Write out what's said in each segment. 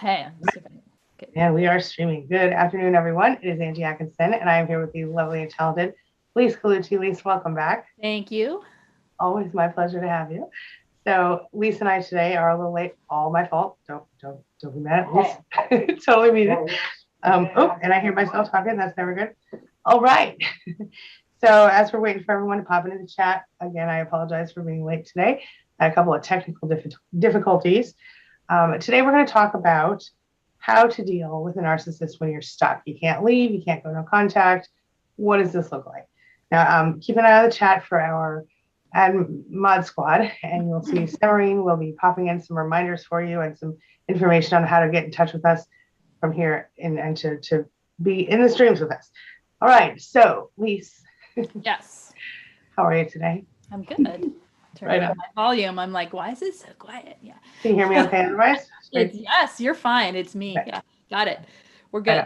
Okay. Okay. And we are streaming. Good afternoon, everyone. It is Angie Atkinson, and I am here with the lovely and talented Lise Colucci. Lise, welcome back. Thank you. Always my pleasure to have you. So Lise and I today are a little late. All my fault. Don't be mad at Lise. Totally mean it. Oh, and I hear myself talking. That's never good. All right. So as we're waiting for everyone to pop into the chat, again, I apologize for being late today. I had a couple of technical difficulties. Today we're going to talk about how to deal with a narcissist when you're stuck. You can't leave, you can't go no contact. What does this look like? Now, keep an eye on the chat for our mod squad, and you'll see Severine will be popping in some reminders for you and some information on how to get in touch with us from here and to be in the streams with us. All right, so Lise. Yes. How are you today? I'm good. Turn down my volume. I'm like, why is it so quiet? Yeah. Can you hear me okay otherwise? Yes, you're fine. It's me. Okay. Yeah, got it. We're good.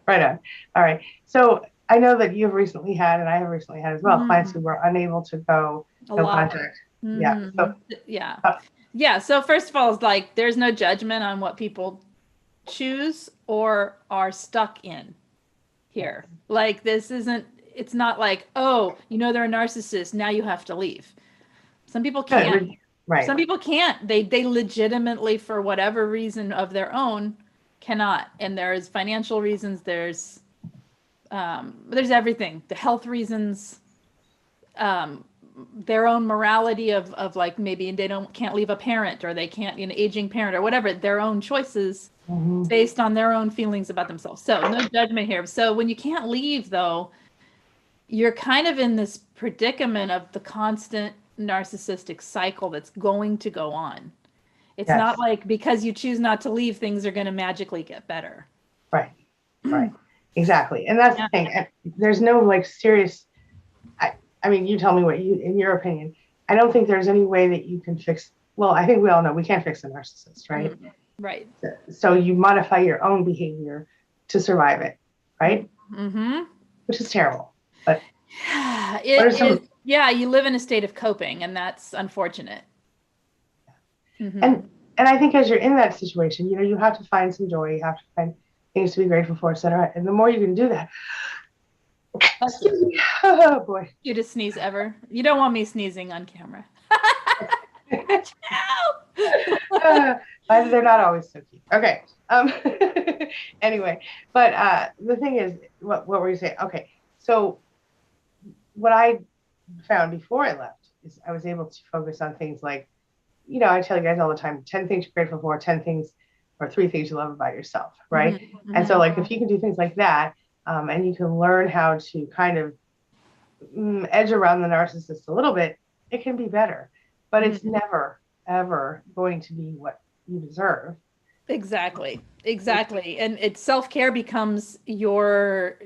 Right on. All right. So I know that you've recently had, and I have recently had as well, clients who were unable to go no contact. Yeah. So, yeah. So first of all, it's like there's no judgment on what people choose or are stuck in here. Like this isn't, it's not like, oh, they're a narcissist, now you have to leave. Some people can't. Right. Some people can't. They legitimately, for whatever reason of their own, cannot. And there's financial reasons. There's everything. The health reasons. Their own morality of like maybe they can't leave a parent, or they can't, an aging parent, or whatever. Their own choices based on their own feelings about themselves. So no judgment here. So when you can't leave, though, you're kind of in this predicament of the constant narcissistic cycle that's going to go on. It's not like because you choose not to leave, things are going to magically get better. Right. Exactly. And that's the thing. There's no like serious, I mean, you tell me what in your opinion, I don't think there's any way that you can fix, well, I think we all know we can't fix a narcissist, right? Right. So you modify your own behavior to survive it, right? Which is terrible. But you live in a state of coping, and that's unfortunate. And I think as you're in that situation, you have to find some joy, you have to find things to be grateful for, etc. And the more you can do that, excuse me, oh boy. Cutest sneeze ever. You don't want me sneezing on camera. They're not always so cute. Okay. Anyway, but the thing is, what were you saying? Okay, so what I found before I left is I was able to focus on things like, I tell you guys all the time, 10 things you're grateful for, 10 things or 3 things you love about yourself, right? And so like if you can do things like that, and you can learn how to kind of edge around the narcissist a little bit, it can be better. But it's never, ever going to be what you deserve. Exactly. And self-care becomes your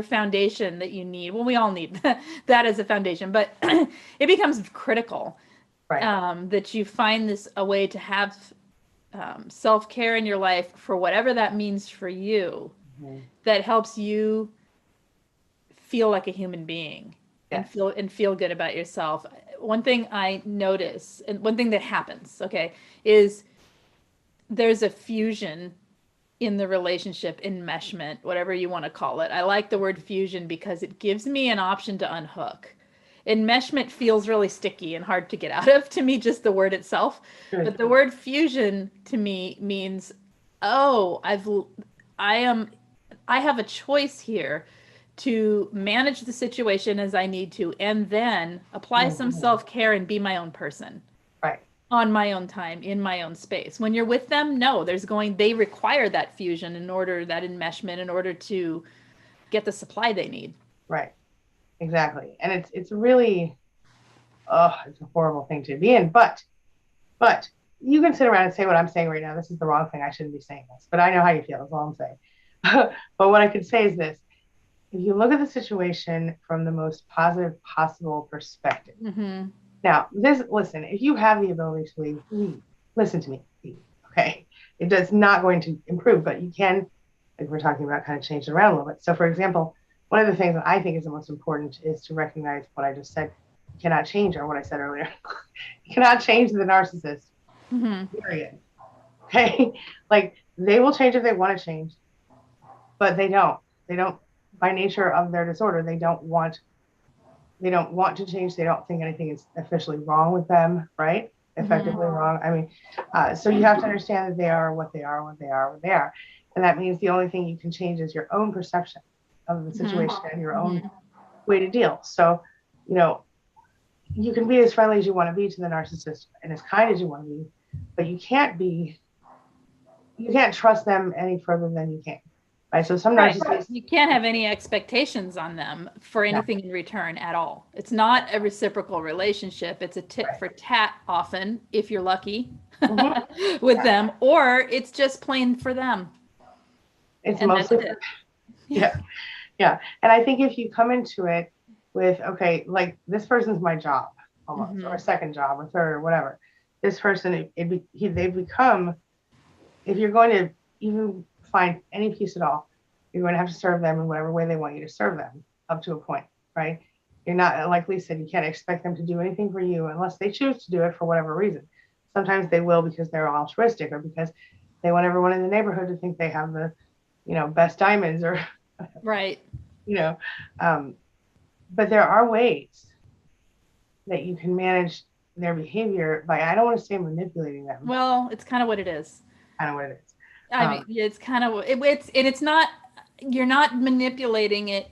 foundation that you need. Well, we all need that as a foundation, but it becomes critical, that you find a way to have self-care in your life for whatever that means for you, that helps you feel like a human being and feel good about yourself. One thing I notice, and one thing that happens, is there's a fusion in the relationship, enmeshment, whatever you want to call it. I like the word fusion because it gives me an option to unhook. Enmeshment feels really sticky and hard to get out of, to me, just the word itself. But the word fusion to me means, I have a choice here to manage the situation as I need to, and then apply some self-care and be my own person. On my own time, in my own space. When you're with them, no, they require that fusion that enmeshment in order to get the supply they need. Right. Exactly. And it's really, it's a horrible thing to be in, but you can sit around and say what I'm saying right now. This is the wrong thing. I shouldn't be saying this, but I know how you feel. That's all I'm saying. But what I could say is this: if you look at the situation from the most positive possible perspective, now, listen, if you have the ability to leave, listen to me, okay? It does not going to improve, but you can, like we're talking about, kind of change it around a little bit. So for example, one of the things that I think is the most important is to recognize what I just said. You cannot change, or what I said earlier. You cannot change the narcissist, period. Okay? Like they will change if they want to change, but they don't. They don't, by nature of their disorder, they don't want to change. They don't think anything is officially wrong with them, right? Effectively wrong. I mean, so you have to understand that they are what they are, what they are, what they are. And that means the only thing you can change is your own perception of the situation and your own way to deal. So, you know, you can be as friendly as you want to be to the narcissist and as kind as you want to be, but you can't trust them any further than you can. Right. So some narcissists, you can't have any expectations on them for anything in return at all. It's not a reciprocal relationship. It's a tit for tat often, if you're lucky with them, or it's just plain for them. It's mostly, yeah. And I think if you come into it with, okay, like this person's my job almost, or a second job or third or whatever, this person, they've become, if you're going to even find any peace at all, you're going to have to serve them in whatever way they want you to serve them up to a point, right? You're not, like Lise said, you can't expect them to do anything for you unless they choose to do it for whatever reason. Sometimes they will because they're altruistic or because they want everyone in the neighborhood to think they have the, best diamonds or, but there are ways that you can manage their behavior by, I don't want to say manipulating them. Well, it's kind of what it is. Kind of what it is. I mean, it's kind of, it's not, you're not manipulating it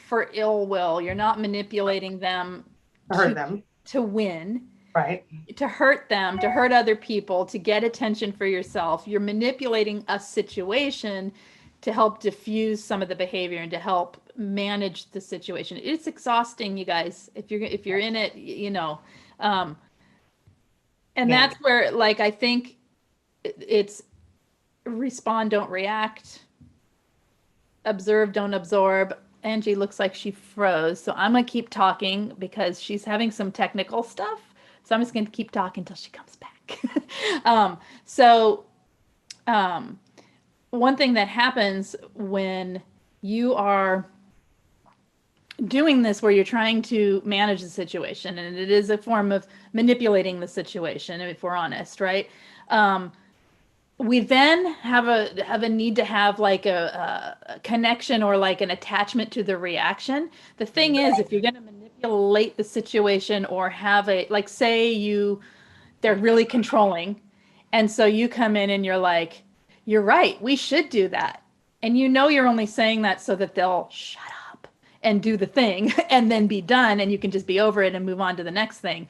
for ill will. You're not manipulating them to hurt them, to win, right? To hurt them, to hurt other people, to get attention for yourself. You're manipulating a situation to help diffuse some of the behavior and to help manage the situation. It's exhausting, you guys, if you're in it, and that's where, like, I think it's respond, don't react, observe, don't absorb. Angie looks like she froze, so I'm gonna keep talking because she's having some technical stuff, so I'm just gonna keep talking until she comes back. One thing that happens when you are doing this, where you're trying to manage the situation, and it is a form of manipulating the situation, if we're honest, right? We then have a need to have like a connection or like an attachment to the reaction. The thing is, if you're going to manipulate the situation or have like, say they're really controlling, and so you come in and you're like, you're right, we should do that. And you're only saying that so that they'll shut up and do the thing and then be done, and you can just be over it and move on to the next thing.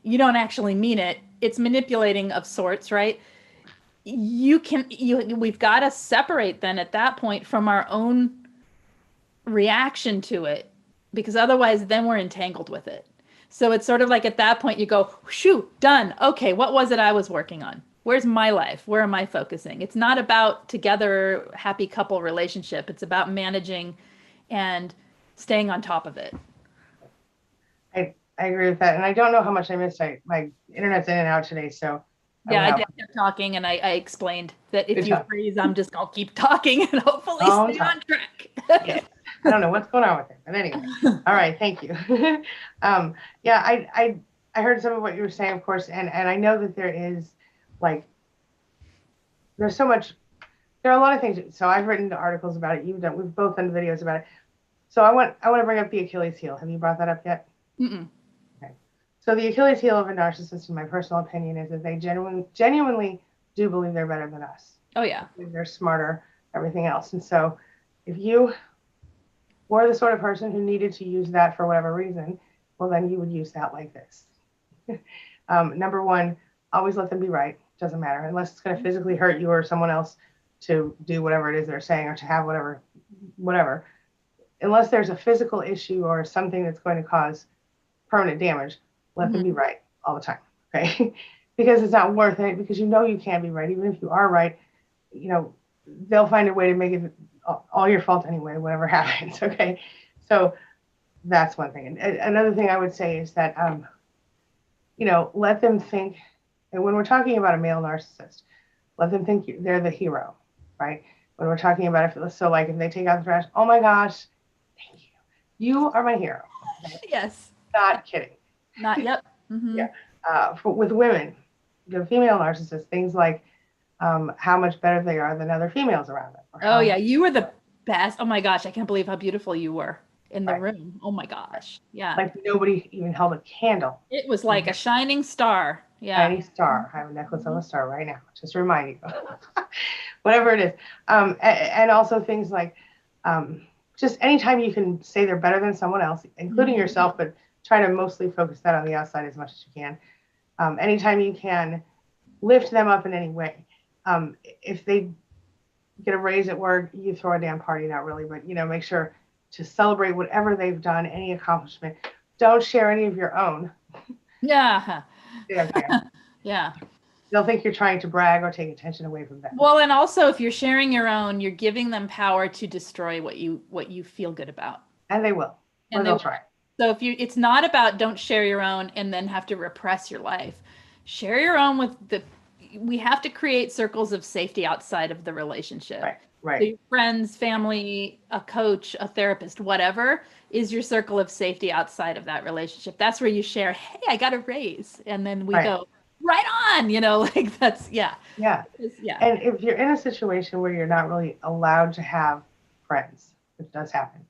You don't actually mean it. It's manipulating of sorts, right? We've got to separate then at that point from our own reaction to it, because otherwise then we're entangled with it. So it's sort of like at that point you go, shoo, done. Okay, what was it I was working on? Where's my life? Where am I focusing? It's not about together, happy couple relationship. It's about managing and staying on top of it. I agree with that. And I don't know how much I missed. My internet's in and out today, so. Yeah, I did keep talking, and I explained that if you freeze, I'll keep talking and hopefully stay on track. Yes. I don't know what's going on with it, but anyway. All right, thank you. I heard some of what you were saying, of course, and I know that there is, like, there are a lot of things. So I've written articles about it. We've both done videos about it. So I want to bring up the Achilles heel. Have you brought that up yet? Mm-mm. So the Achilles heel of a narcissist, in my personal opinion, is that they genuinely do believe they're better than us. Oh, yeah. They're smarter, everything else. And so if you were the sort of person who needed to use that for whatever reason, well, then you would use that like this. Number one, always let them be right. Doesn't matter, unless it's going to physically hurt you or someone else to do whatever it is they're saying or to have whatever. Unless there's a physical issue or something that's going to cause permanent damage, let them be right all the time, okay? Because it's not worth it, because you can be right. Even if you are right, they'll find a way to make it all your fault anyway, whatever happens, okay? So that's one thing. And another thing I would say is that, let them think, and when we're talking about a male narcissist, let them think they're the hero, right? When we're talking about so like if they take out the trash, oh my gosh, thank you. You are my hero. Okay? Yes. Not kidding. Not yet. Mm-hmm. Yeah. With women, the female narcissist, things like, how much better they are than other females around them. Oh yeah, you were the best. Oh my gosh, I can't believe how beautiful you were in the right. room. Oh my gosh. Yeah. Like nobody even held a candle. It was like a shining star. Yeah. Tiny star. I have a necklace of a star right now. Just to remind you. Whatever it is. And also things like just anytime you can say they're better than someone else, including yourself, but try to mostly focus that on the outside as much as you can. Anytime you can lift them up in any way. If they get a raise at work, you throw a damn party, not really, but make sure to celebrate whatever they've done, any accomplishment. Don't share any of your own. Yeah. Yeah. Yeah. They'll think you're trying to brag or take attention away from them. Well, and also if you're sharing your own, you're giving them power to destroy what you feel good about. And they will. Or they'll try. So it's not about don't share your own and then have to repress your life. Share your own we have to create circles of safety outside of the relationship. Right. So your friends, family, a coach, a therapist, whatever is your circle of safety outside of that relationship. That's where you share, hey, I got a raise. And then we go, right on, like that's, yeah. Yeah. And if you're in a situation where you're not really allowed to have friends, which does happen,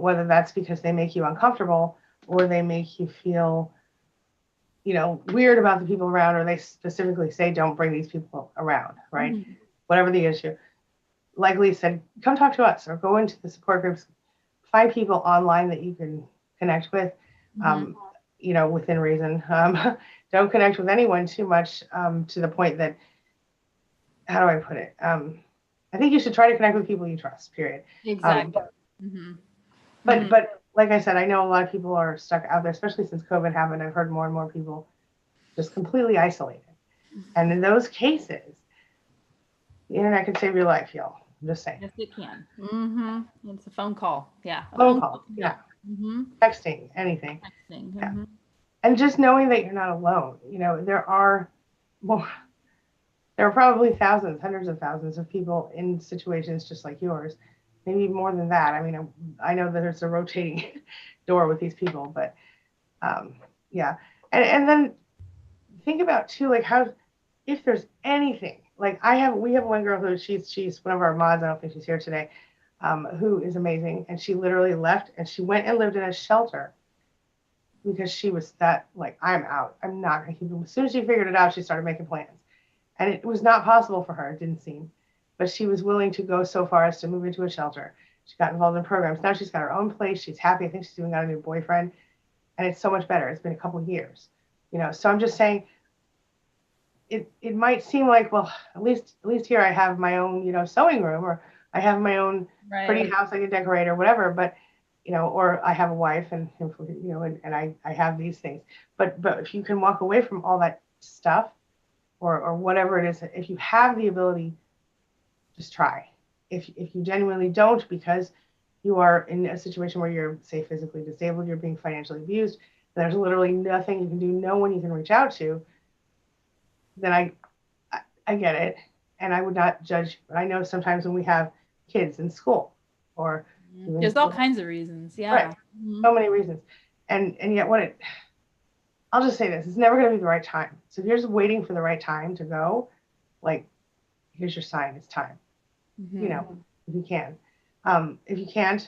whether that's because they make you uncomfortable or they make you feel, weird about the people around, or they specifically say, don't bring these people around, right? Mm-hmm. Whatever the issue. Like Lise said, come talk to us or go into the support groups, find people online that you can connect with, within reason. Don't connect with anyone too much to the point that, how do I put it? I think you should try to connect with people you trust, period. Exactly. But like I said, I know a lot of people are stuck out there, especially since COVID happened. I've heard more and more people just completely isolated. And in those cases, the internet can save your life, y'all. I'm just saying. Yes, it can. It's a phone call. Yeah. Phone call. Yeah. Texting, anything. Yeah. And just knowing that you're not alone. There are probably thousands, hundreds of thousands of people in situations just like yours. Maybe more than that. I mean, I know that there's a rotating door with these people, but yeah. And then think about too, like how, if there's anything, like we have one girl who she's one of our mods. I don't think she's here today, who is amazing. And she literally left and she went and lived in a shelter because she was that like, I'm out. I'm not going to keep them. As soon as she figured it out, she started making plans. And it was not possible for her, it didn't seem. But she was willing to go so far as to move into a shelter. She got involved in programs. Now she's got her own place. She's happy. I think she's even got a new boyfriend. And it's so much better. It's been a couple of years. So I'm just saying, it might seem like, well, at least here I have my own, sewing room, or I have my own pretty house I can decorate or whatever. But, or I have a wife and I have these things. But if you can walk away from all that stuff or whatever it is, if you have the ability, just try. If you genuinely don't, because you are in a situation where you're, say, physically disabled, you're being financially abused, there's literally nothing you can do, no one you can reach out to, then I get it. And I would not judge, but I know sometimes when we have kids in school or there's all kinds of reasons. Yeah. Right. So many reasons. And yet I'll just say this, it's never going to be the right time. So if you're just waiting for the right time to go, like, here's your sign, it's time. If you can. If you can't,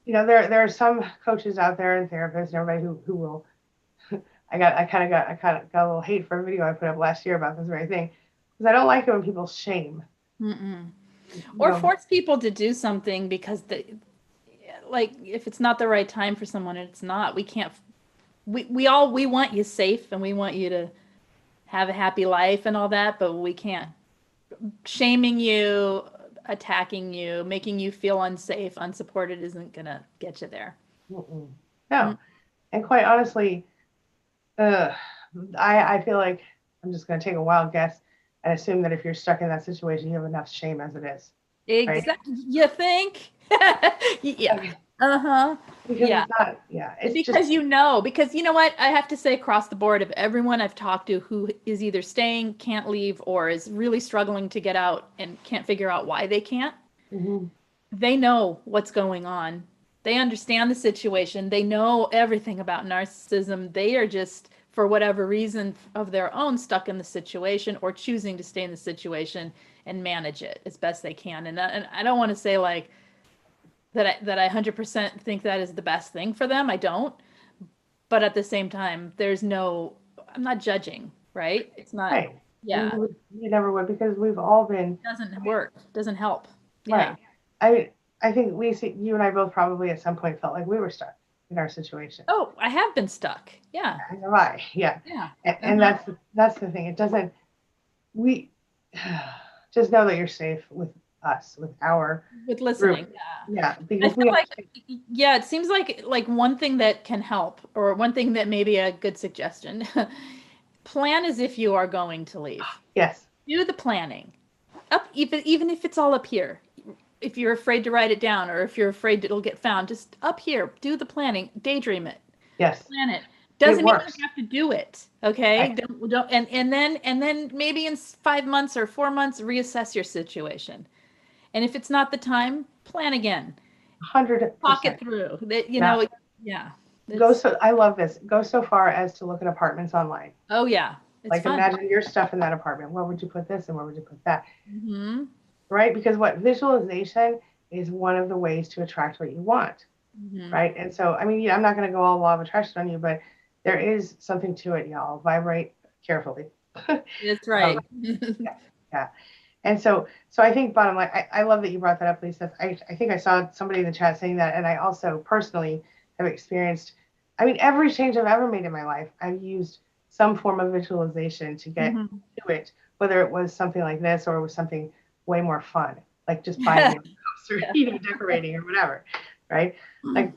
there are some coaches out there and therapists and everybody who will. I kind of got a little hate for a video I put up last year about this very thing, because I don't like it when people shame. Or force people to do something because if it's not the right time for someone, it's not. We can't. We want you safe and we want you to have a happy life and all that, but we can't. Shaming you, attacking you, making you feel unsafe, unsupported isn't gonna get you there. No. And quite honestly, I feel like I'm just gonna take a wild guess and assume that if you're stuck in that situation, you have enough shame as it is. Exactly. Right? You think? Yeah. Because yeah. It's not, yeah. It's because because you know what? I have to say across the board of everyone I've talked to who is either staying, can't leave, or is really struggling to get out and can't figure out why they can't, they know what's going on. They understand the situation. They know everything about narcissism. They are just for whatever reason of their own, stuck in the situation or choosing to stay in the situation and manage it as best they can. And I don't want to say like that I 100% think that is the best thing for them. I don't. But at the same time, I'm not judging, right? It's not, Right. yeah. You never would, because we've all been. It doesn't work. Doesn't help. Right. Yeah. I think you and I both probably at some point felt like we were stuck in our situation. Oh, I have been stuck. Yeah. Have I? Yeah. Yeah. And that's the thing. It doesn't, we just know that you're safe with us, with listening. group. Yeah. Because it seems like one thing that can help, or one thing that may be a good suggestion, plan as if you are going to leave. Yes. Do the planning. Even if it's all up here. If you're afraid to write it down, or if you're afraid it'll get found, just up here, do the planning, daydream it. Yes. Plan it. Doesn't mean you works. have to do it. Okay. Right. Don't and then maybe in 5 months or 4 months, reassess your situation. And if it's not the time, plan again. 100%. Talk it through. That yeah. I love this. Go so far as to look at apartments online. Oh yeah. It's like fun. Imagine your stuff in that apartment. Where would you put this and where would you put that? Mm-hmm. Right? Because visualization is one of the ways to attract what you want. Mm-hmm. Right? And so, I mean, I'm not going to go all law of attraction on you, but there is something to it, y'all. Vibrate carefully. That's right. Yeah. And so I think bottom line, I love that you brought that up, Lisa. I think I saw somebody in the chat saying that, and I also personally have experienced, every change I've ever made in my life, I've used some form of visualization to get to it, whether it was something like this or it was something way more fun, like just buying a house or decorating or whatever, right? Like,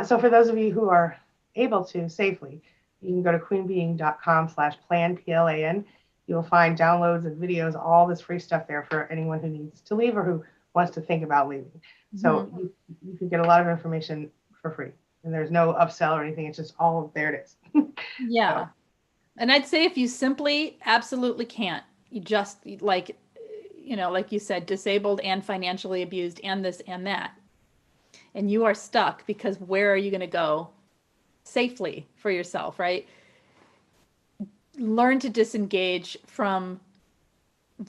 so for those of you who are able to safely, you can go to queenbeing.com/plan, PLAN. You'll find downloads and videos, all this free stuff there for anyone who needs to leave or who wants to think about leaving. So you can get a lot of information for free, and there's no upsell or anything. It's just all there it is. Yeah. So. And I'd say if you simply absolutely can't, you just like you said, disabled and financially abused and this and that, and you are stuck because where are you going to go safely for yourself, right? Learn to disengage from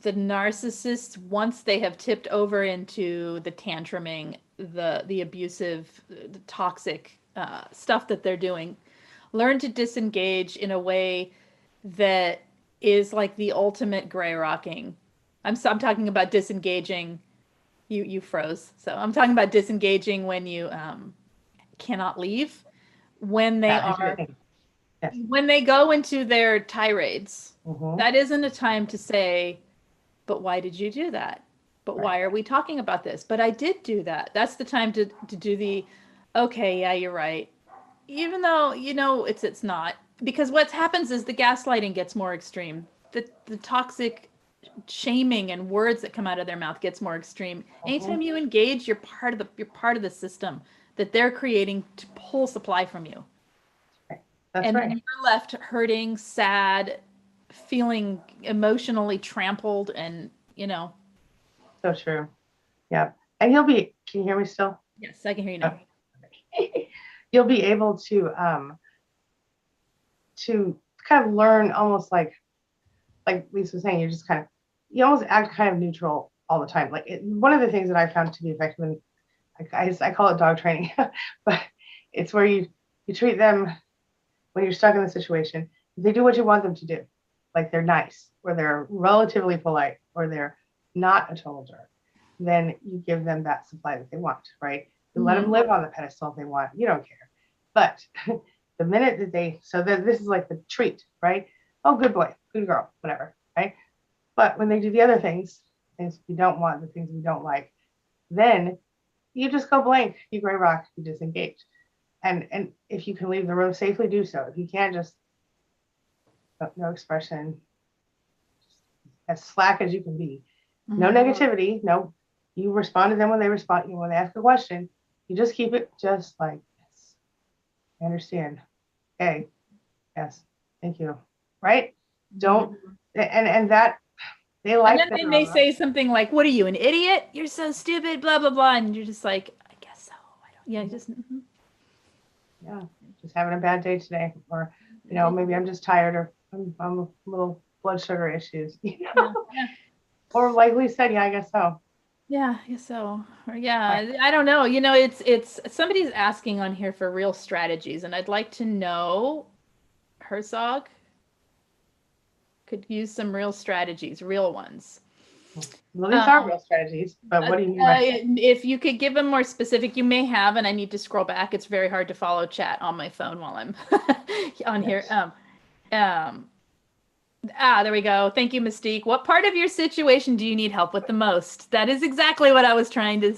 the narcissist once they have tipped over into the tantruming, the abusive, the toxic stuff that they're doing. Learn to disengage in a way that is like the ultimate gray rocking. I'm talking about disengaging. You froze. So I'm talking about disengaging when you cannot leave, when they when they go into their tirades. That isn't a time to say, but why did you do that? But why are we talking about this? But I did do that. That's the time to do the, okay, yeah, you're right. Even though, it's not. Because what happens is the gaslighting gets more extreme. The toxic shaming and words that come out of their mouth gets more extreme. Anytime you engage, you're part of the system that they're creating to pull supply from you. That's right. Then you're left hurting, sad, feeling emotionally trampled, and So true. Yeah. And can you hear me still? Yes, I can hear you now. Okay. You'll be able to kind of learn almost like Lisa was saying, you almost act kind of neutral all the time. Like one of the things that I found to be effective, and I call it dog training, but it's where you treat them when you're stuck in the situation. They do what you want them to do. Like they're nice, or they're relatively polite, or they're not a total jerk. Then you give them that supply that they want, right? You let them live on the pedestal if they want. You don't care. But the minute that this is like the treat, right? Oh, good boy, good girl, whatever, right? But when they do the other things you don't want, the things you don't like, then you just go blank, you gray rock, you disengage. And if you can leave the room safely, do so. If you can't, just no expression, as slack as you can be. No negativity, no. You respond to them when they respond, when they ask a question, you just keep it just like this. I understand. Okay. Yes. Thank you. Right? Don't, and that, they like and then they may say something like, what are you, an idiot? You're so stupid, blah, blah, blah. And you're just like, I guess so. I don't, just. Yeah. Just having a bad day today. Or maybe I'm just tired, or I'm a little blood sugar issues, Yeah. Yeah. or like Lise said, yeah, I guess so. Yeah, I guess so. Or yeah, Right. I don't know. It's somebody's asking on here for real strategies, and I'd like to know, Herzog could use some real strategies, real ones. Well, these are Um, real strategies, but what do you mean by that? if you could give them more specific, you may have, and I need to scroll back. It's very hard to follow chat on my phone while I'm on here. Yes. Um, there we go. Thank you, Mystique. What part of your situation do you need help with the most? That is exactly what I was trying to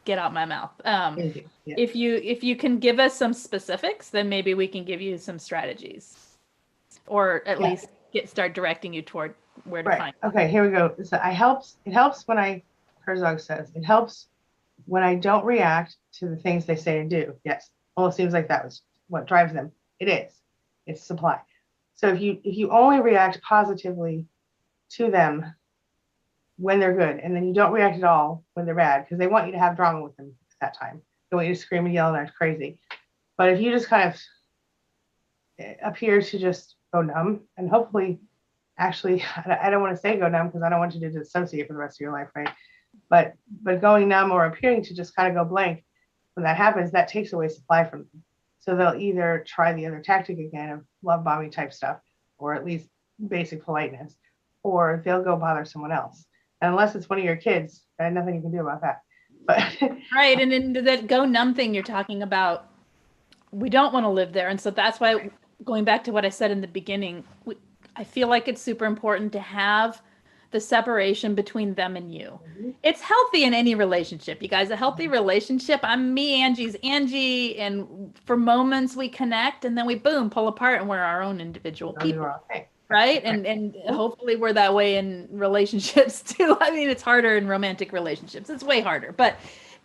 get out my mouth. Thank you. Yeah. If you can give us some specifics, then maybe we can give you some strategies, or at Yeah. least start directing you toward where to Right. find. Okay, here we go. So it helps when Herzog says, it helps when I don't react to the things they say and do. Yes. Almost seems like that was what drives them. It is. It's supply. So if you only react positively to them when they're good, and then you don't react at all when they're bad, because they want you to have drama with them at that time. They want you to scream and yell and act crazy. But if you just kind of appear to just go numb, and hopefully, actually, I don't want to say go numb because I don't want you to dissociate for the rest of your life, right? But going numb or appearing to just kind of go blank, when that happens, that takes away supply from them. So they'll either try the other tactic again of love bombing type stuff, or at least basic politeness, or they'll go bother someone else. And unless it's one of your kids, there's nothing you can do about that. But Right, and then that go numb thing you're talking about, we don't want to live there, and so that's why, going back to what I said in the beginning, I feel like it's super important to have the separation between them and you. It's healthy in any relationship, you guys. A healthy relationship, I'm me, Angie's Angie, and for moments we connect, and then we boom pull apart, and we're our own individual people. Right. And hopefully we're that way in relationships too. I mean, it's harder in romantic relationships. It's way harder,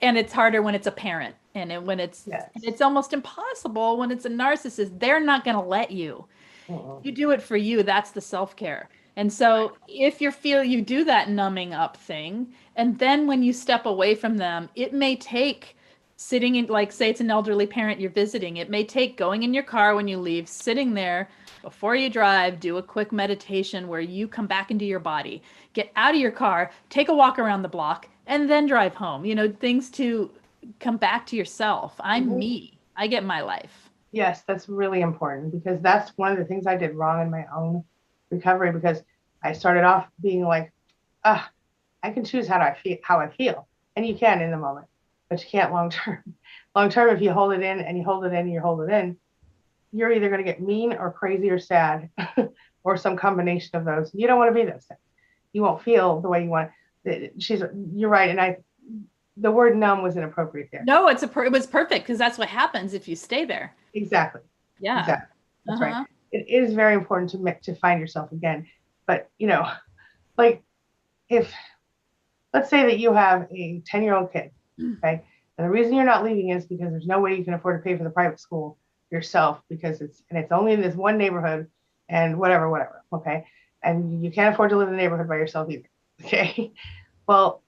and it's harder when it's a parent, and when it's, Yes. and it's almost impossible when it's a narcissist. They're not going to let you. You do it for you. That's the self-care. And so if you do that numbing up thing, and then when you step away from them, it may take sitting in, like, say it's an elderly parent you're visiting, it may take going in your car when you leave, sitting there before you drive, do a quick meditation where you come back into your body, get out of your car, take a walk around the block, and then drive home. Things to come back to yourself. I'm me. I get my life. Yes, that's really important, because that's one of the things I did wrong in my own recovery, because I started off being like, I can choose how I feel. And you can in the moment, but you can't long term. Long term, if you hold it in and you hold it in and you hold it in, you're either going to get mean or crazy or sad or some combination of those. You don't want to be those things. You won't feel the way you want. You're right. And the word numb was inappropriate there. No, it was perfect, because that's what happens if you stay there. Exactly. Yeah. Exactly. That's right. It is very important to find yourself again. But, like, let's say that you have a 10-year-old kid, okay? And the reason you're not leaving is because there's no way you can afford to pay for the private school yourself, because it's only in this one neighborhood and whatever, okay? And you can't afford to live in the neighborhood by yourself either, okay? Well,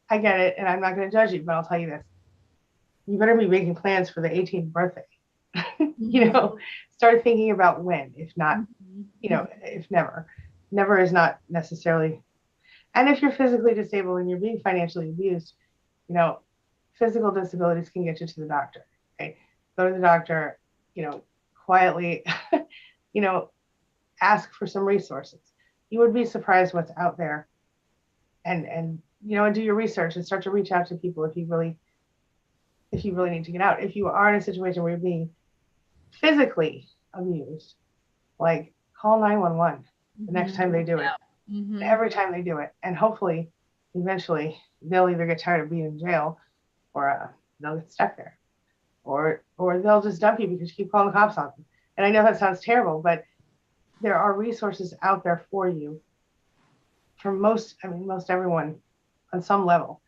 I get it, and I'm not going to judge you, but I'll tell you this. You better be making plans for the 18th birthday. Start thinking about when, if not, if never. Never is not necessarily. And if you're physically disabled and you're being financially abused, physical disabilities can get you to the doctor. Okay, go to the doctor, quietly, ask for some resources. You would be surprised what's out there, and do your research and start to reach out to people if you really need to get out. If you are in a situation where you're being physically abused, like, call 911 the next time they do it. Every time they do it, and hopefully eventually they'll either get tired of being in jail, or they'll get stuck there, or they'll just dump you because you keep calling the cops on them. And I know that sounds terrible, but there are resources out there for you, for most everyone on some level.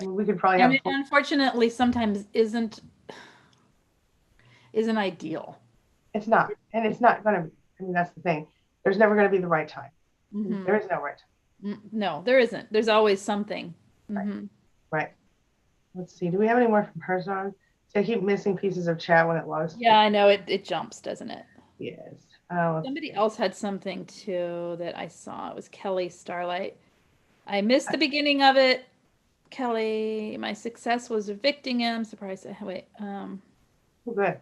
We could probably have. And it, unfortunately, sometimes isn't ideal. It's not, and it's not going to be. That's the thing. There's never going to be the right time. There is no right time. No, there isn't. There's always something. Right. Let's see. Do we have any more from Herzog? So I keep missing pieces of chat when it loads. Yeah, I know it jumps, doesn't it? Yes. Somebody else had something too that I saw. It was Kelly Starlight. I missed the beginning of it. Kelly, my success was evicting him. Surprise. Wait. Good.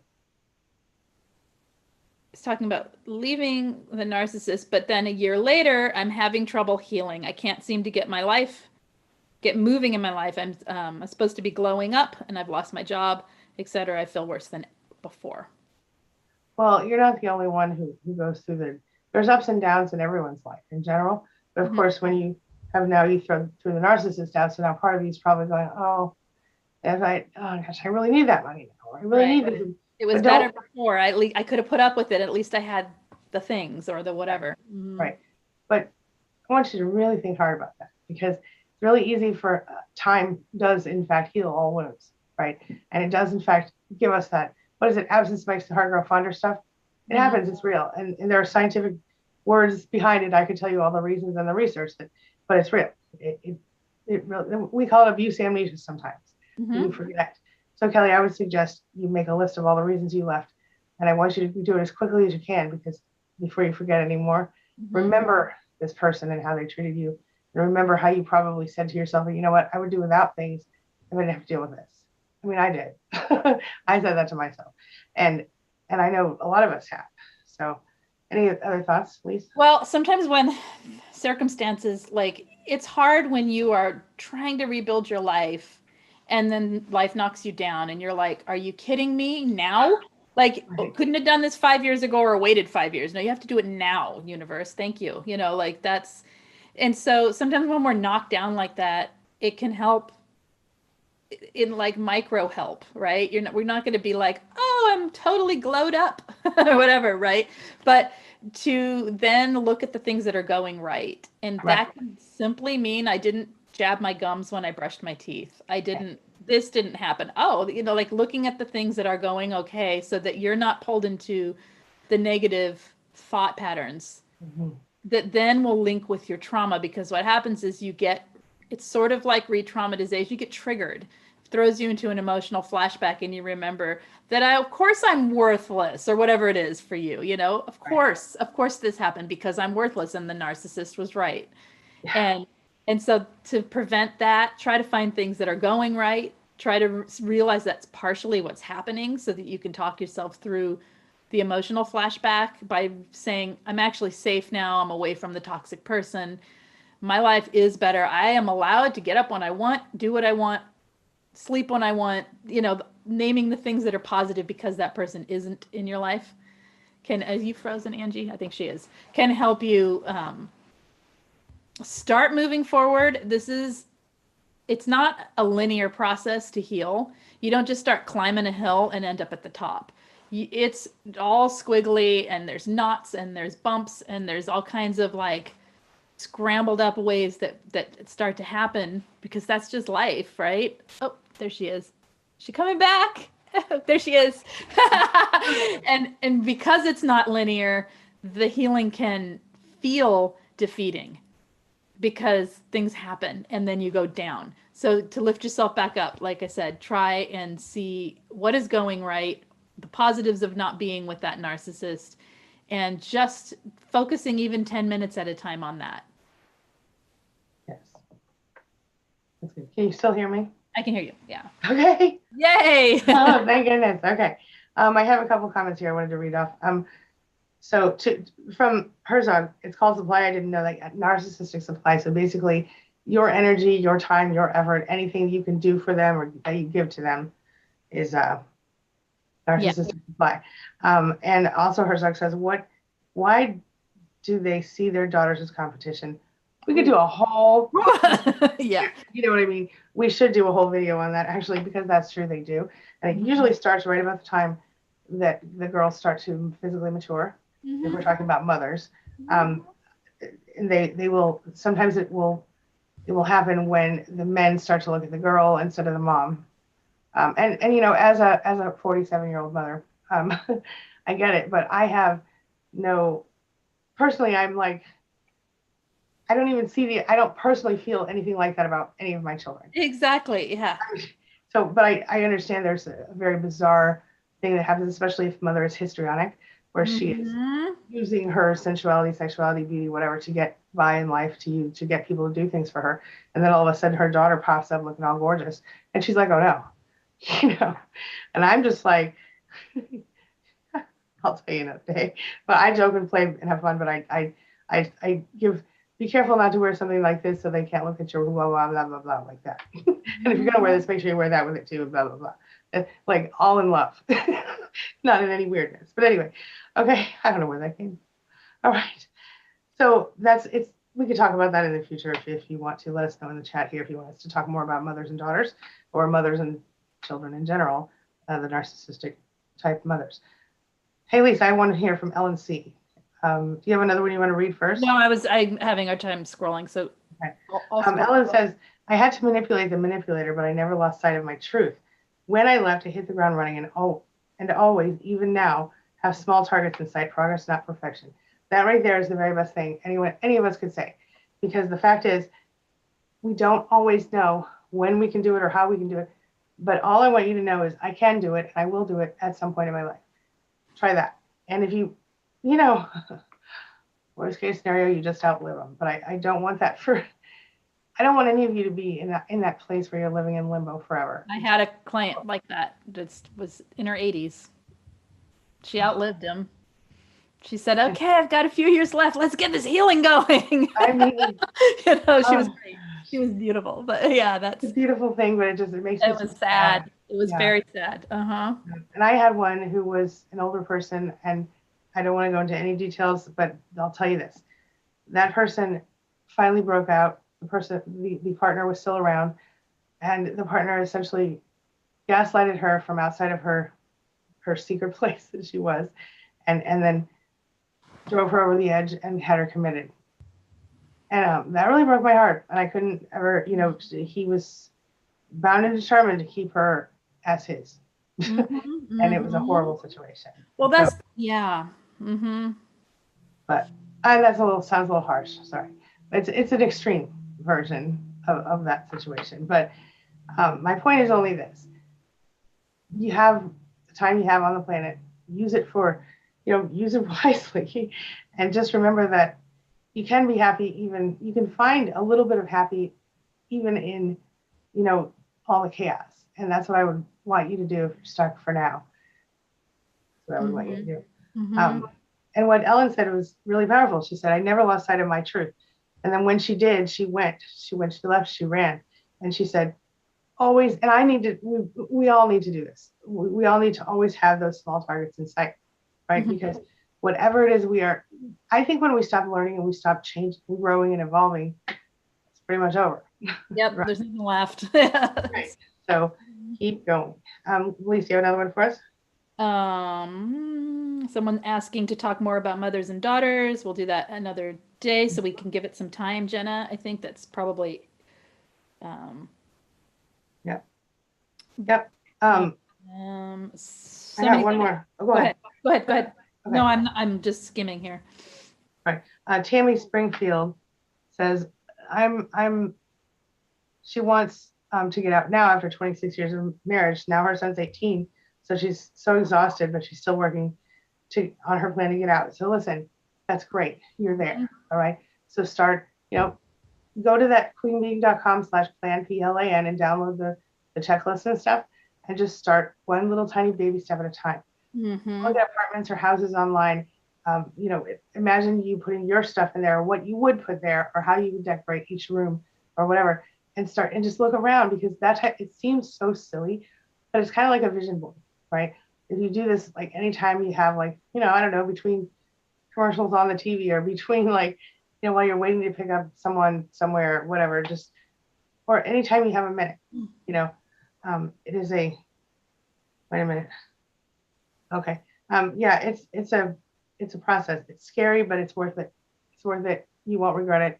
It's talking about leaving the narcissist, but then a year later, I'm having trouble healing. I can't seem to get moving in my life. I'm supposed to be glowing up, and I've lost my job, etc. I feel worse than before. Well, you're not the only one who goes through there's ups and downs in everyone's life in general. But of course, when you throw through the narcissist out, so now part of you is probably going, oh, oh gosh, I really need that money now. I really need this. It was better before. I could have put up with it. At least I had the things or the whatever. Right. But I want you to really think hard about that, because it's really easy for time does in fact heal all wounds, right? And it does in fact give us that, what is it, absence makes the heart grow fonder stuff. It happens, it's real. And there are scientific words behind it. I could tell you all the reasons and the research, but it's real. It really, we call it abuse amnesia sometimes. You forget. So Kelly, I would suggest you make a list of all the reasons you left. And I want you to do it as quickly as you can, because before you forget anymore, remember this person and how they treated you. And remember how you probably said to yourself, you know what, I would do without things if I didn't have to deal with this. I mean, I did. I said that to myself. And I know a lot of us have. So any other thoughts, Lise? Well, sometimes when circumstances, like, it's hard when you are trying to rebuild your life and then life knocks you down and you're like, are you kidding me now? Like, couldn't have done this 5 years ago or waited 5 years. No, you have to do it now, universe. Thank you. Like that's, and so sometimes when we're knocked down like that, it can help in like micro help, right? We're not going to be like, oh, I'm totally glowed up or whatever, right? But to then look at the things that are going right. And that can simply mean I didn't jab my gums when I brushed my teeth. This didn't happen. Oh, like looking at the things that are going okay, so that you're not pulled into the negative thought patterns that then will link with your trauma. Because what happens is it's sort of like re-traumatization. You get triggered, throws you into an emotional flashback, and you remember that of course I'm worthless, or whatever it is for you, of course this happened because I'm worthless and the narcissist was right. And so to prevent that, try to find things that are going right, try to realize that's partially what's happening, so that you can talk yourself through the emotional flashback by saying, I'm actually safe now, I'm away from the toxic person, my life is better, I am allowed to get up when I want, do what I want, sleep when I want, naming the things that are positive because that person isn't in your life. Are you frozen, Angie? I think she is. Can help you start moving forward. It's not a linear process to heal. You don't just start climbing a hill and end up at the top. It's all squiggly, and there's knots and there's bumps and there's all kinds of like scrambled up ways that start to happen, because that's just life, right? Oh, there she is. She coming back? There she is. and because it's not linear, the healing can feel defeating, because things happen and then you go down. So to lift yourself back up, like I said, try and see what is going right, the positives of not being with that narcissist, and just focusing even 10 minutes at a time on that. Yes. That's good. Can you still hear me? I can hear you. Yeah. Okay. Yay. Oh, thank goodness. Okay. I have a couple comments here I wanted to read off. So from Herzog, it's called supply. I didn't know that, narcissistic supply. So basically your energy, your time, your effort, anything you can do for them or that you give to them is narcissistic supply. And also Herzog says, why do they see their daughters as competition? We could do a whole, yeah. You know what I mean? We should do a whole video on that, actually, because that's true, they do. And it usually starts right about the time that the girls start to physically mature. If we're talking about mothers, and they will, sometimes it will happen when the men start to look at the girl instead of the mom. And as a 47-year-old mother, I get it, but I have personally, I'm like, I don't personally feel anything like that about any of my children. Exactly. Yeah. So, but I understand there's a very bizarre thing that happens, especially if mother is histrionic, where she is using her sensuality, sexuality, beauty, whatever, to get by in life, to get people to do things for her. And then all of a sudden her daughter pops up looking all gorgeous. And she's like, oh no, and I'm just like, I'll tell you another day. But I joke and play and have fun, but I be careful not to wear something like this so they can't look at your blah, blah, blah, blah, blah, like that. And if you're going to wear this, make sure you wear that with it too, blah, blah, blah. Like all in love, not in any weirdness. But anyway, okay, I don't know where that came. All right. So we could talk about that in the future if you want to. Let us know in the chat here if you want us to talk more about mothers and daughters or mothers and children in general, the narcissistic type mothers. Hey, Lise, I want to hear from Ellen C. Do you have another one you want to read first? No, I'm having a time scrolling. So okay. Ellen says, I had to manipulate the manipulator, but I never lost sight of my truth. When I left, I hit the ground running and always, even now, have small targets in sight, progress, not perfection. That right there is the very best thing any of us could say. Because the fact is, we don't always know when we can do it or how we can do it. But all I want you to know is I can do it and I will do it at some point in my life. Try that. And if you worst case scenario, you just outlive them. But I don't want that I don't want any of you to be in that place where you're living in limbo forever. I had a client like that was in her 80s. She outlived him. She said, okay, I've got a few years left. Let's get this healing going. I mean, she was great. She was beautiful. But yeah, that's a beautiful thing, but it makes me was sad. It was very sad. And I had one who was an older person, and I don't want to go into any details, but I'll tell you this. That person finally broke out. The partner was still around, and the partner essentially gaslighted her from outside of her secret place that she was, and then drove her over the edge and had her committed. And that really broke my heart. And I couldn't ever, he was bound and determined to keep her as his. And it was a horrible situation. Well, that's, yeah. Mm-hmm. But sounds a little harsh. Sorry. It's an extreme version of that situation. But my point is only this. You have the time you have on the planet, use it use it wisely. And just remember that you can be happy you can find a little bit of happy even in, all the chaos. And that's what I would want you to do if you're stuck for now. That's what I would want you to do. Mm-hmm. And what Ellen said was really powerful. She said, I never lost sight of my truth. And then when she did, she left, she ran. And she said, always, and we all need to do this. We all need to always have those small targets in sight, right? Mm-hmm. Because whatever it is I think when we stop learning and we stop changing, growing and evolving, it's pretty much over. Yep, right. There's nothing left. Right. So keep going. Lise, do you have another one for us? Someone asking to talk more about mothers and daughters. We'll do that another day so we can give it some time, Jenna. I think that's probably Yep. I got one more. Oh, go ahead. Go ahead. Okay. No, I'm just skimming here. All right. Tammy Springfield says she wants to get out now after 26 years of marriage. Now her son's 18, so she's so exhausted, but she's still working on her plan to get out. So listen, that's great. You're there. Mm-hmm. All right. So start, go to that queenbeing.com/plan, PLAN, and download the checklist and stuff, and just start one little tiny baby step at a time. Mm-hmm. Look at apartments or houses online. Imagine you putting your stuff in there, or what you would put there, or how you would decorate each room, or whatever, and start and just look around, because it seems so silly, but it's kind of like a vision board, right? If you do this, like anytime you have I don't know, between commercials on the TV or between while you're waiting to pick up someone somewhere, whatever, or anytime you have a minute, it is wait a minute. Okay. It's a process. It's scary, but it's worth it. It's worth it. You won't regret it.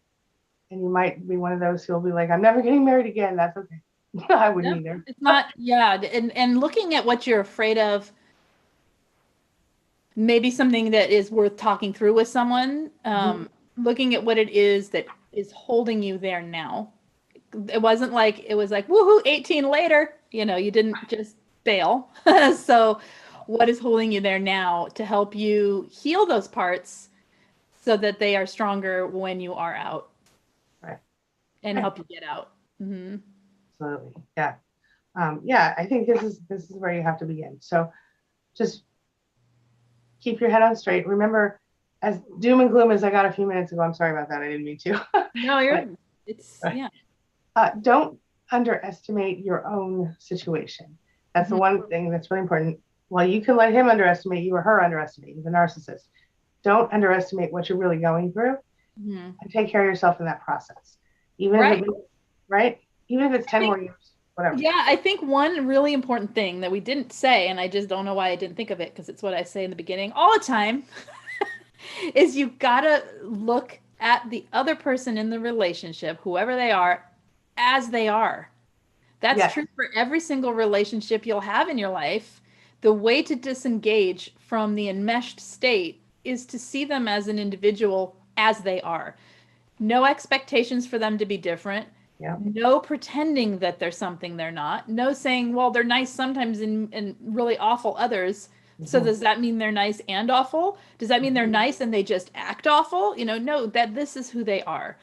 And you might be one of those who'll be like, I'm never getting married again. That's okay. I wouldn't either. It's not, yeah. And looking at what you're afraid of, maybe something that is worth talking through with someone, looking at what it is that is holding you there now. It wasn't like, it was like, woohoo, 18 later. You didn't just bail. So what is holding you there now to help you heal those parts so that they are stronger when you are out Right. and Right. help you get out? Mm-hmm. Absolutely. Yeah. Yeah, I think this is where you have to begin. So just keep your head on straight. Remember, as doom and gloom as I got a few minutes ago, I'm sorry about that. I didn't mean to. No, But it's, yeah. don't underestimate your own situation. That's the one thing that's really important. While you can let him underestimate you or her underestimate the narcissist, don't underestimate what you're really going through, Mm-hmm. and take care of yourself in that process. Even Right. if it, right? Even if it's 10 more years, whatever. Yeah, I think one really important thing that we didn't say, and I just don't know why I didn't think of it because it's what I say in the beginning all the time, is you gotta look at the other person in the relationship, whoever they are, as they are. That's Yes. true for every single relationship you'll have in your life. The way to disengage from the enmeshed state is to see them as an individual as they are. No expectations for them to be different. Yeah. No pretending that they're something they're not. No saying, well, they're nice sometimes and really awful others. So does that mean they're nice and awful? Does that mean they're nice and they just act awful? No, that this is who they are.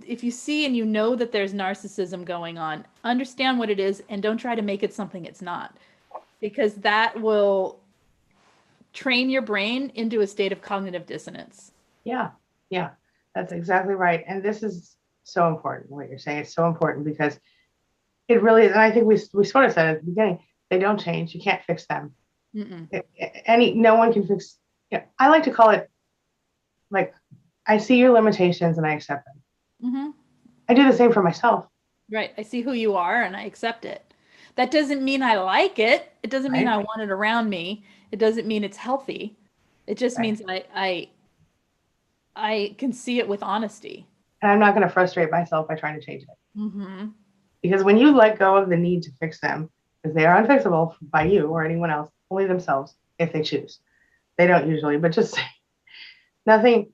If you see and you know that there's narcissism going on, understand what it is and don't try to make it something it's not. Because that will train your brain into a state of cognitive dissonance. Yeah. Yeah. That's exactly right. And this is so important. What you're saying is so important because it really is. And I think we sort of said at the beginning, they don't change. You can't fix them. Mm-mm. No one can fix. I like to call it like, I see your limitations and I accept them. Mm-hmm. I do the same for myself. Right. I see who you are and I accept it. That doesn't mean I like it. It doesn't mean Right. I want it around me. It doesn't mean it's healthy. It just Right. means I can see it with honesty. And I'm not going to frustrate myself by trying to change it. Mm-hmm. Because when you let go of the need to fix them, because they are unfixable by you or anyone else, only themselves, if they choose. They don't usually, but just nothing,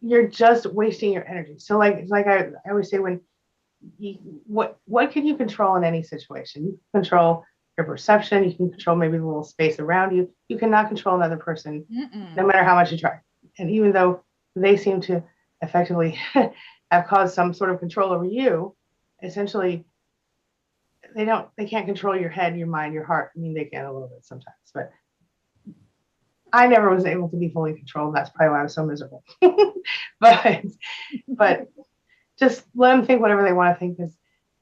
you're just wasting your energy. So like I always say, when what can you control in any situation? You can control your perception, you can control maybe the little space around you. You cannot control another person, Mm-mm. no matter how much you try. And even though they seem to effectively have caused some sort of control over you, essentially they can't control your head, your mind, your heart. I mean, they can a little bit sometimes, but I never was able to be fully controlled. That's probably why I was so miserable. but just let them think whatever they want to think, because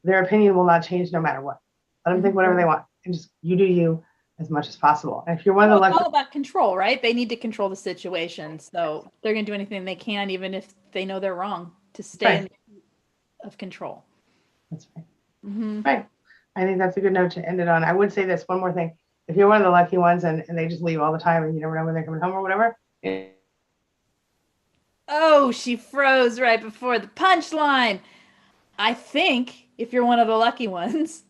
their opinion will not change no matter what. Let them think whatever they want, and just you do you as much as possible. And if you're one of the It's lucky, all about control, right? They need to control the situation. So they're going to do anything they can, even if they know they're wrong, to stay in the seat of control. that's right. Mm-hmm. Right. I think that's a good note to end it on. I would say this one more thing. If you're one of the lucky ones and they just leave all the time and you never know when they're coming home or whatever. Oh, she froze right before the punchline. I think if you're one of the lucky ones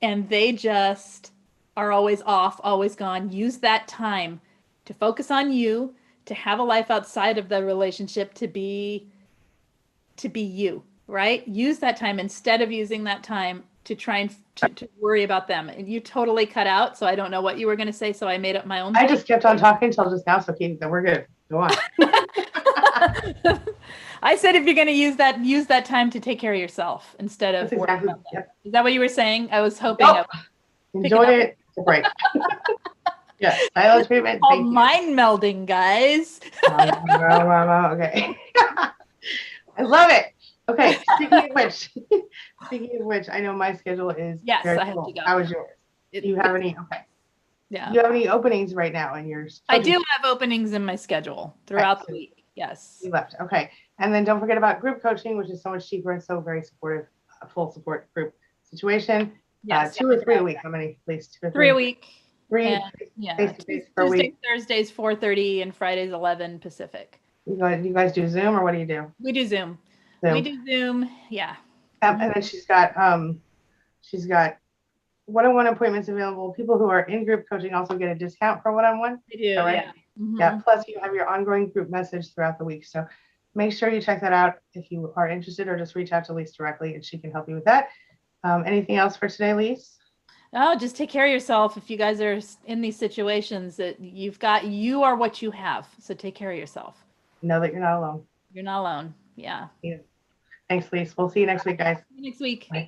and they just are always off, always gone, use that time to focus on you, to have a life outside of the relationship, to be you, right? Use that time instead of using that time to try and to worry about them. And you totally cut out, so I don't know what you were going to say, so I made up my own I thing. just kept on talking until just now, so keep that we're good. Go on. I said if you're going to use that time to take care of yourself instead of That's worrying exactly. about them. Yep. Is that what you were saying? I was hoping. Nope. Enjoy it. It's a break. Yeah. Silent treatment. Called Thank you. mind melding, guys. Okay. I love it. Okay. Speaking of which, I know my schedule is Yes, very I have full. to go. How is yours? Do you have any? Okay. Yeah. Do you have any openings right now in your? I do have openings in my schedule throughout the week. Yes. You left. Okay. And then don't forget about group coaching, which is so much cheaper and so very supportive, full support group situation. Yes. 2 or 3 a week. How many, please? 2 or 3? 3 a week. Three And, yeah. face-to-face per Tuesdays, week. Thursdays, 4:30, and Fridays, 11 Pacific. You guys do Zoom or what do you do? We do Zoom. Zoom. We do Zoom. Yeah. And then she's got one-on-one appointments available. People who are in group coaching also get a discount for one-on-one. We do. Right? Yeah. Mm-hmm. Yeah. Plus you have your ongoing group message throughout the week. So make sure you check that out if you are interested, or just reach out to Lise directly and she can help you with that. Anything else for today, Lise? Oh, just take care of yourself. If you guys are in these situations that you are what you have. So take care of yourself. Know that you're not alone. You're not alone. Yeah. Yeah. Thanks, Lise. We'll see you next week, guys. See you next week. Bye.